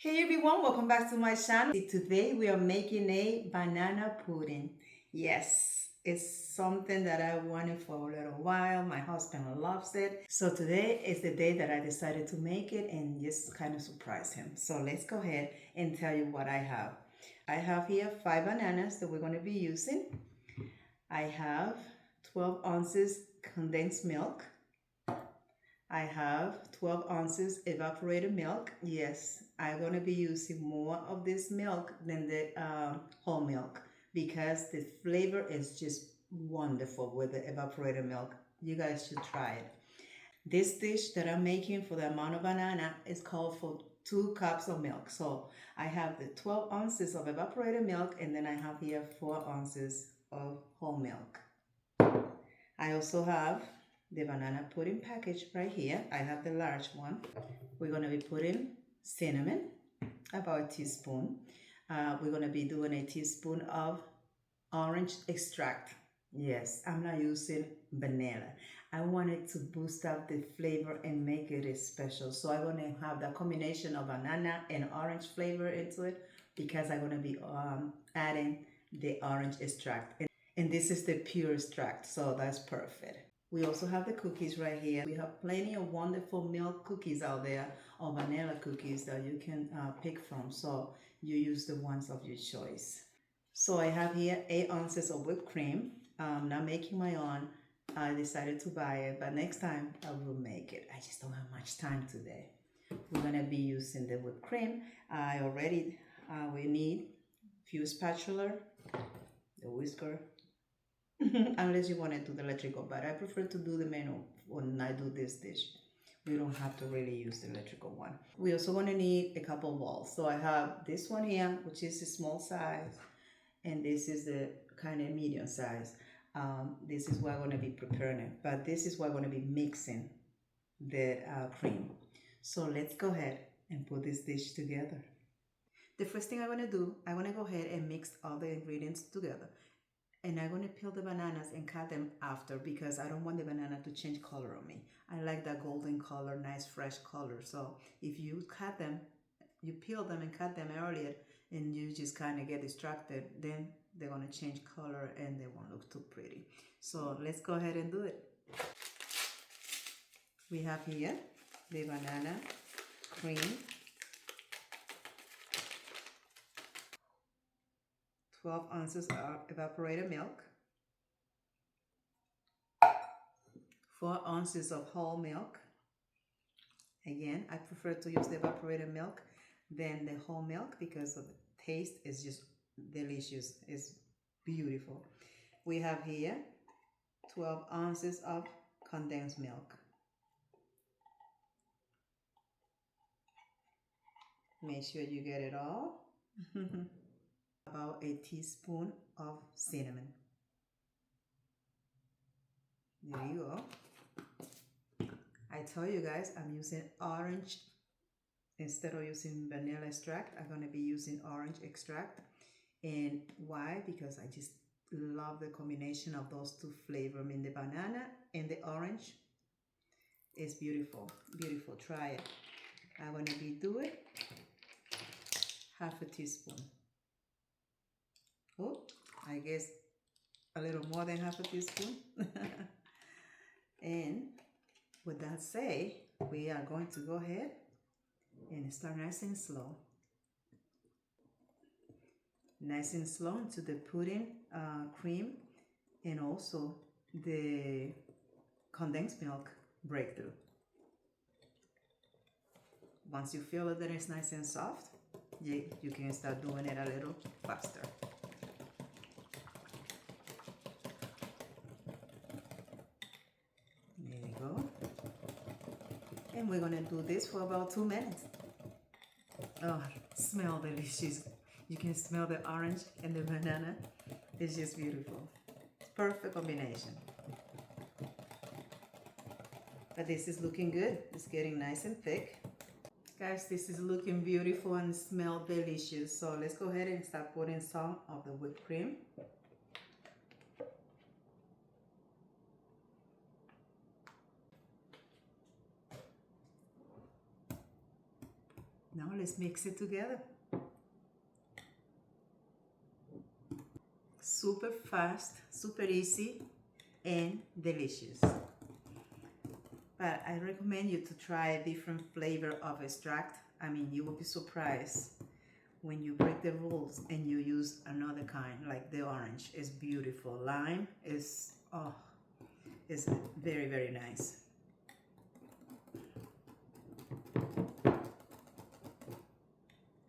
Hey everyone, welcome back to my channel. Today we are making a banana pudding. Yes, it's something that I wanted for a little while. My husband loves it. So today is the day that I decided to make it and just kind of surprise him. So let's go ahead and tell you what I have. I have here 5 bananas that we're going to be using. I have 12 ounces condensed milk. I have 12 ounces evaporated milk. Yes, I'm going to be using more of this milk than the whole milk because the flavor is just wonderful with the evaporated milk. You guys should try it. This dish that I'm making for the amount of banana is called for 2 cups of milk. So I have the 12 ounces of evaporated milk and then I have here 4 ounces of whole milk. I also have the banana pudding package right here. I have the large one. We're going to be putting cinnamon, about a teaspoon. We're going to be doing a teaspoon of orange extract. Yes, I'm not using vanilla. I wanted to boost up the flavor and make it special. So I'm going to have that combination of banana and orange flavor into it because I'm going to be adding the orange extract. And this is the pure extract, so that's perfect. We also have the cookies right here. We have plenty of wonderful milk cookies out there or vanilla cookies that you can pick from. So you use the ones of your choice. So I have here 8 ounces of whipped cream. I'm not making my own. I decided to buy it, but next time I will make it. I just don't have much time today. We're gonna be using the whipped cream. We need a few spatula, the whisker, unless you want to do the electrical, but I prefer to do the manual when I do this dish. We don't have to really use the electrical one. We also going to need a couple balls. So I have this one here, which is a small size, and this is the kind of medium size. This is what I'm going to be preparing it, but this is what I'm going to be mixing the cream. So let's go ahead and put this dish together. The first thing I'm going to do, I'm going to go ahead and mix all the ingredients together. And I'm going to peel the bananas and cut them after because I don't want the banana to change color on me. I like that golden color, nice fresh color. So if you cut them, you peel them and cut them earlier and you just kind of get distracted, then they're going to change color and they won't look too pretty. So let's go ahead and do it. We have here the banana cream, 12 ounces of evaporated milk, 4 ounces of whole milk. Again, I prefer to use the evaporated milk than the whole milk because of the taste is just delicious. It's beautiful. We have here 12 ounces of condensed milk. Make sure you get it all. About a teaspoon of cinnamon. There you go. I tell you guys, I'm using orange instead of using vanilla extract. I'm going to be using orange extract. And why? Because I just love the combination of those two flavors. I mean, the banana and the orange is beautiful. Beautiful. Try it. I'm going to be doing half a teaspoon. Oh, I guess a little more than half a teaspoon. And with that said, we are going to go ahead and start nice and slow. Nice and slow into the pudding cream and also the condensed milk breakthrough. Once you feel that it's nice and soft, you can start doing it a little faster. There you go. And we're gonna do this for about 2 minutes. Oh, smell delicious. You can smell the orange and the banana. It's just beautiful. It's perfect combination. But this is looking good. It's getting nice and thick. Guys, this is looking beautiful and smell delicious. So let's go ahead and start putting some of the whipped cream. Now let's mix it together. Super fast, super easy, and delicious. But I recommend you to try a different flavor of extract. I mean, you will be surprised when you break the rules and you use another kind, like the orange. It's beautiful. Lime is, oh, it's very, very nice.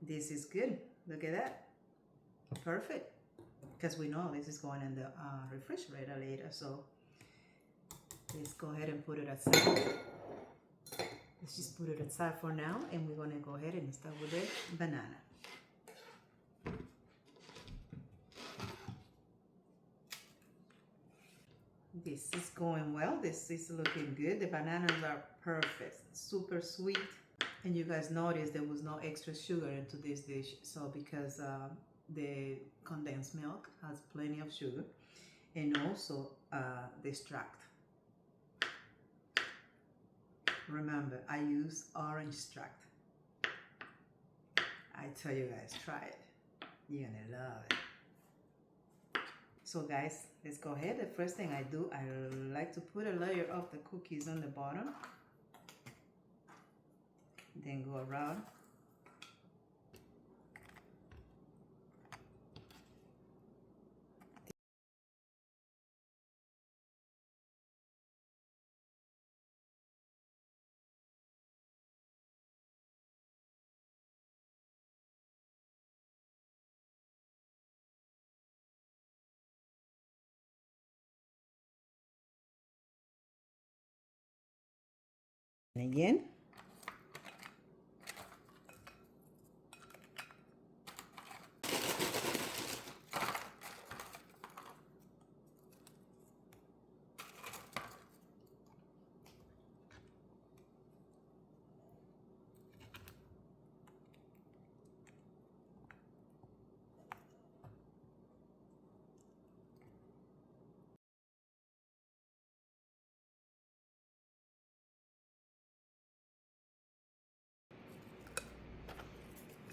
This is good. Look at that. Perfect. Because we know this is going in the refrigerator later, so let's go ahead and put it aside. Let's just put it aside for now, and we're gonna go ahead and start with the banana. This is going well. This is looking good. The bananas are perfect, super sweet. And you guys noticed there was no extra sugar into this dish. So because the condensed milk has plenty of sugar, and also the extract. Remember, I use orange extract. I tell you guys, try it. You're gonna love it. So guys, let's go ahead. The first thing I do, I like to put a layer of the cookies on the bottom. Then go around. And again.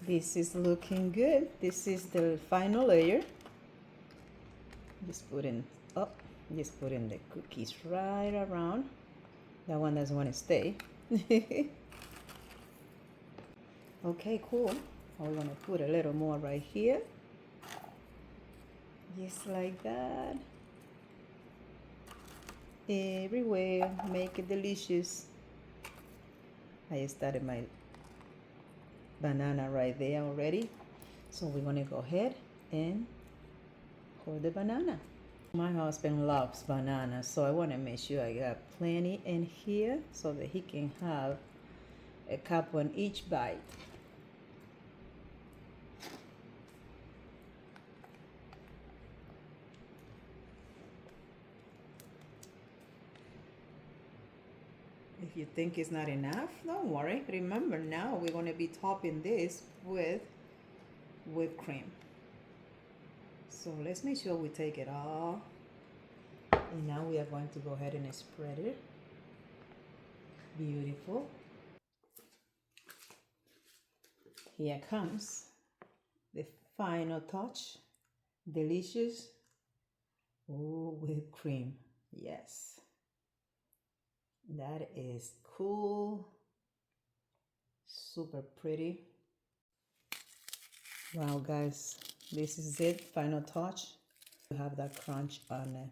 This is looking good. This is the final layer. Just put in, oh, just put in the cookies right around. That one doesn't want to stay. Okay, cool. We're gonna put a little more right here. Just like that. Everywhere, make it delicious. I started my banana right there already. So we're gonna go ahead and pour the banana. My husband loves bananas, so I wanna make sure I got plenty in here so that he can have a cup on each bite. If you think it's not enough, don't worry. Remember, now we're going to be topping this with whipped cream. So let's make sure we take it all. And now we are going to go ahead and spread it. Beautiful. Here comes the final touch. Delicious. Oh, whipped cream. Yes. That is cool. Super pretty. Wow, guys, this is it. Final touch. You have that crunch on it.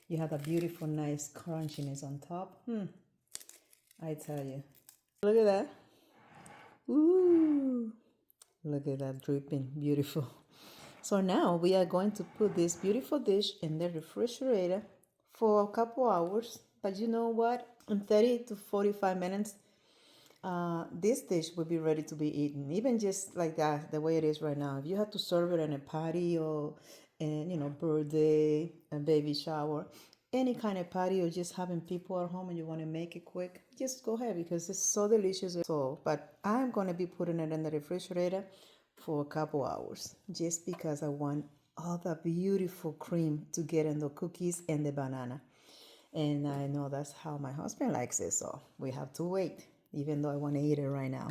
You have a beautiful, nice crunchiness on top. I tell you. Look at that. Ooh. Look at that dripping. Beautiful. So now we are going to put this beautiful dish in the refrigerator for a couple hours. But you know what? In 30 to 45 minutes, this dish will be ready to be eaten, even just like that, the way it is right now. If you have to serve it in a party or, birthday, a baby shower, any kind of party, or just having people at home and you want to make it quick, just go ahead because it's so delicious. So, but I'm going to be putting it in the refrigerator for a couple hours just because I want all the beautiful cream to get in the cookies and the banana. And I know that's how my husband likes it, so we have to wait, even though I want to eat it right now.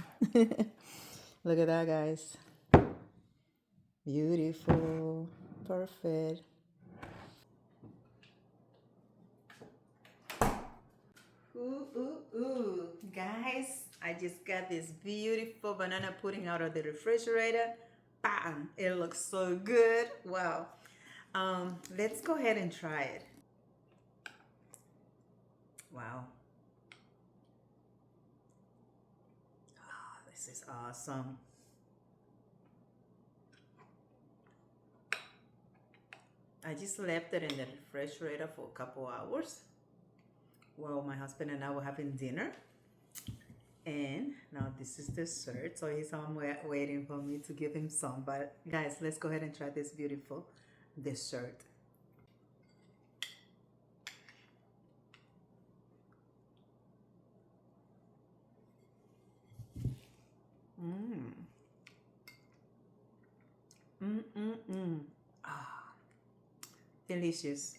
Look at that, guys. Beautiful. Perfect. Ooh, ooh, ooh. Guys, I just got this beautiful banana pudding out of the refrigerator. Bam! It looks so good. Wow. Let's go ahead and try it. Wow. Oh, this is awesome. I just left it in the refrigerator for a couple hours while my husband and I were having dinner. And now this is dessert. So he's on waiting for me to give him some. But guys, let's go ahead and try this beautiful dessert. Mmm. Mmm, mmm, mmm. Ah, delicious.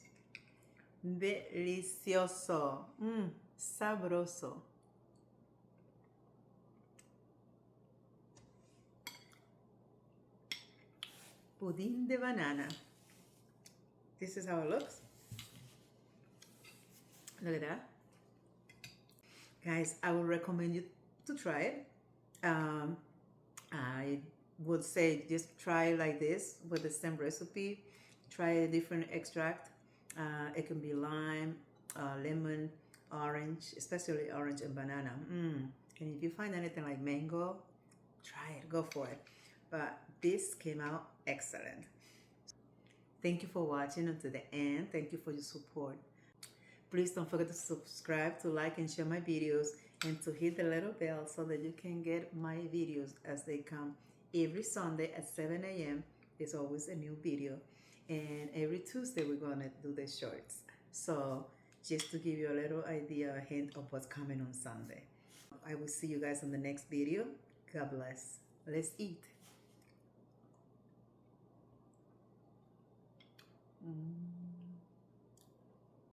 Delicioso. Mmm, sabroso. Pudding de banana. This is how it looks. Look at that. Guys, I would recommend you to try it. I would say just try like this with the same recipe. Try a different extract. It can be lime, lemon, orange, especially orange and banana. And if you find anything like mango, try it, go for it. But this came out excellent. Thank you for watching until the end. Thank you for your support. Please don't forget to subscribe, to like and share my videos, and to hit the little bell so that you can get my videos as they come. Every Sunday at 7 a.m. there's always a new video. And every Tuesday we're going to do the shorts. So just to give you a little idea, a hint of what's coming on Sunday. I will see you guys on the next video. God bless. Let's eat.